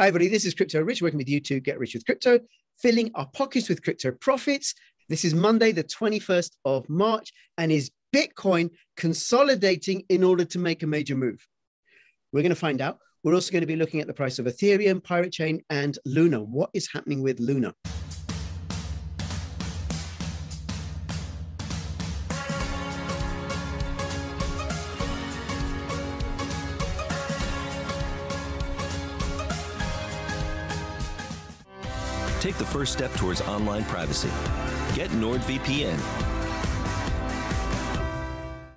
Hi, everybody. This is Crypto Rich, working with you to get rich with crypto, filling our pockets with crypto profits. This is Monday, the 21st of March, and is Bitcoin consolidating in order to make a major move? We're going to find out. We're also going to be looking at the price of Ethereum, Pirate Chain, and Luna. What is happening with Luna? Take the first step towards online privacy. Get NordVPN.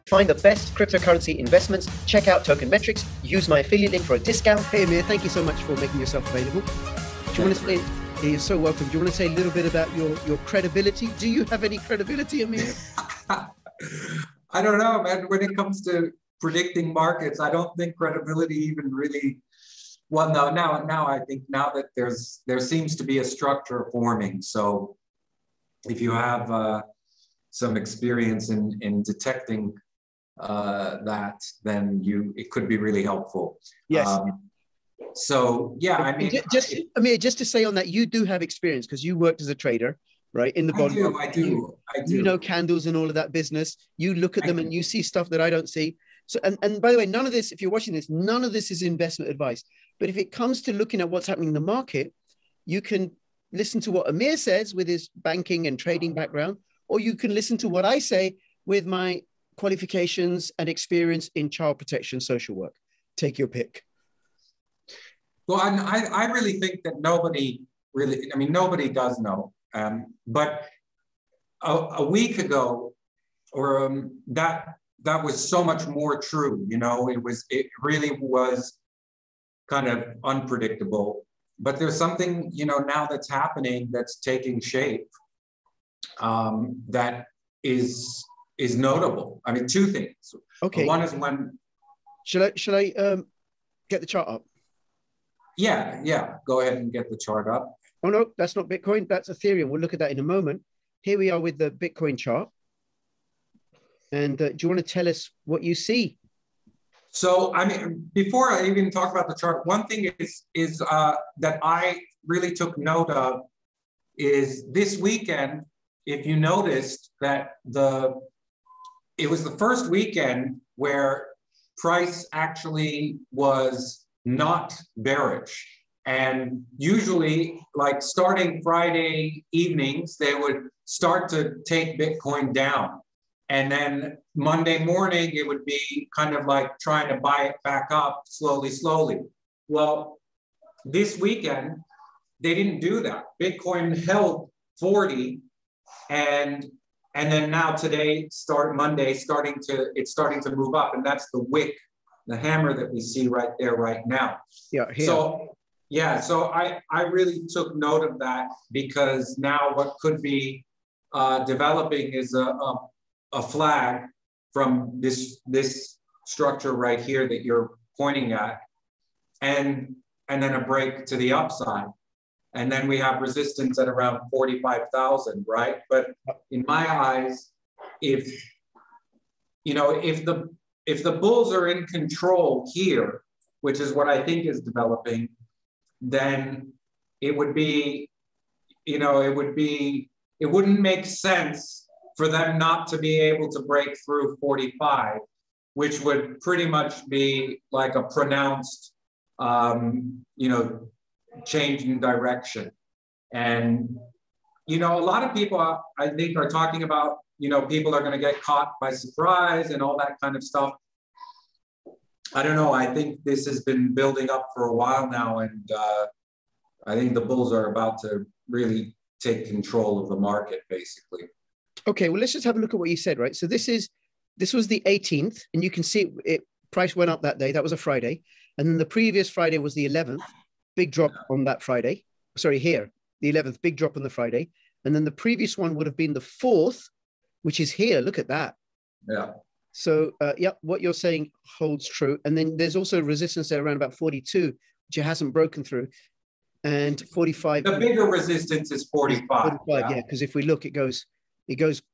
Find the best cryptocurrency investments. Check out Token Metrics. Use my affiliate link for a discount. Hey, Amir, thank you so much for making yourself available. Do you want to say, you're so welcome. Do you want to say a little bit about your credibility? Do you have any credibility, Amir? I don't know, man. When it comes to predicting markets, I don't think credibility even really. Well, no, now I think now that there seems to be a structure forming. So if you have some experience in detecting that, then it could be really helpful. Yes. So yeah, I mean, just to say on that, you do have experience because you worked as a trader, right? In the bond market. I do. You know candles and all of that business. You look at them and you see stuff that I don't see. So, and by the way, none of this, if you're watching this, none of this is investment advice. But if it comes to looking at what's happening in the market, you can listen to what Amir says with his banking and trading background, or you can listen to what I say with my qualifications and experience in child protection social work. Take your pick. Well, I really think that nobody does know. But a week ago, or that was so much more true. You know, it really was kind of unpredictable. But there's something, you know, now that's happening that's taking shape that is notable. I mean, two things. Okay. One is when. Shall I get the chart up? Yeah. Go ahead and get the chart up. Oh no, that's not Bitcoin. That's Ethereum. We'll look at that in a moment. Here we are with the Bitcoin chart. And do you want to tell us what you see? So, I mean, before I even talk about the chart, one thing is that I really took note of is this weekend, if you noticed that it was the first weekend where price actually was not bearish. And usually, like starting Friday evenings, they would start to take Bitcoin down. And then Monday morning, it would be kind of like trying to buy it back up slowly. Well, this weekend, they didn't do that. Bitcoin held 40, and then now today, Monday, it's starting to move up, and that's the wick, the hammer that we see right there right now. Yeah. Here. So I really took note of that, because now what could be developing is a flag from this structure right here that you're pointing at, and then a break to the upside. And then we have resistance at around 45,000, right? But in my eyes, if the bulls are in control here, which is what I think is developing, then it wouldn't make sense for them not to be able to break through 45, which would pretty much be like a pronounced, change in direction. And, a lot of people, I think, are talking about, people are going to get caught by surprise and all that kind of stuff. I don't know. I think this has been building up for a while now, and I think the bulls are about to really take control of the market, basically. Okay, well, let's just have a look at what you said, right? So this was the 18th, and you can see price went up that day. That was a Friday. And then the previous Friday was the 11th, big drop on that Friday. Sorry, here, the 11th, big drop on the Friday. And then the previous one would have been the 4th, which is here. Look at that. Yeah. So, what you're saying holds true. And then there's also resistance there around about 42, which it hasn't broken through. And 45. The bigger resistance is 45. Yeah, because if we look, it goes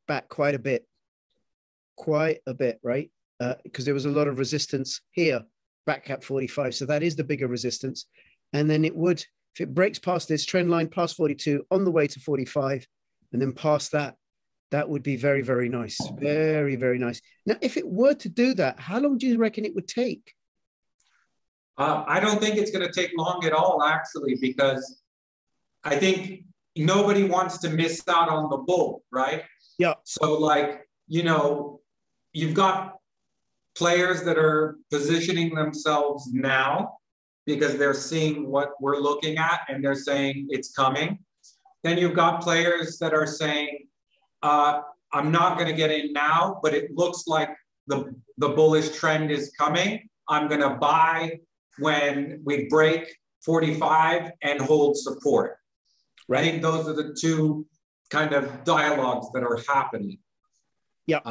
back quite a bit, right? Because there was a lot of resistance here, back at 45. So that is the bigger resistance. And then it would, if it breaks past this trend line, past 42, on the way to 45, and then past that, that would be very, very nice. Very, very nice. Now, if it were to do that, how long do you reckon it would take? I don't think it's going to take long at all, actually, because I think nobody wants to miss out on the bull, right? Yeah. So, like, you know, you've got players that are positioning themselves now because they're seeing what we're looking at and they're saying it's coming. Then you've got players that are saying, I'm not going to get in now, but it looks like the bullish trend is coming. I'm going to buy when we break 45 and hold support. Right. I think those are the two kind of dialogues that are happening. Yeah.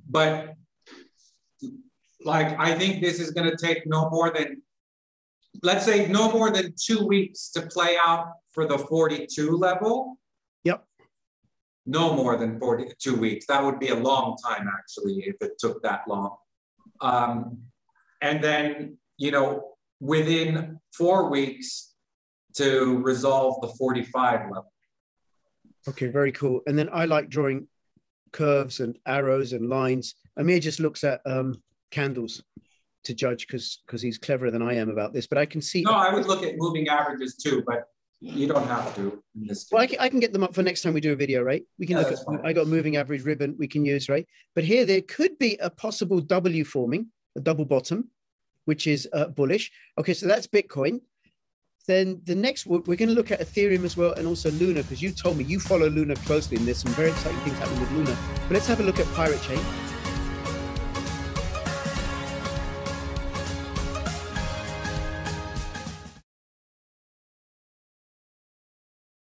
But like, I think this is going to take no more than, let's say, no more than 2 weeks to play out for the 42 level. Yep. No more than 42 weeks. That would be a long time, actually, if it took that long. And then, you know, within 4 weeks to resolve the 45 level. Okay, very cool. And then I like drawing curves and arrows and lines. Amir just looks at candles to judge because he's cleverer than I am about this, but I can see. No, I would look at moving averages too, but you don't have to in this case. Well, I can get them up for next time we do a video, right? We can look at, I got a moving average ribbon we can use, right? But here there could be a possible W forming, a double bottom, which is bullish. Okay, so that's Bitcoin. Then the next, we're going to look at Ethereum as well, and also Luna, because you told me you follow Luna closely, and there's some very exciting things happening with Luna. But let's have a look at Pirate Chain.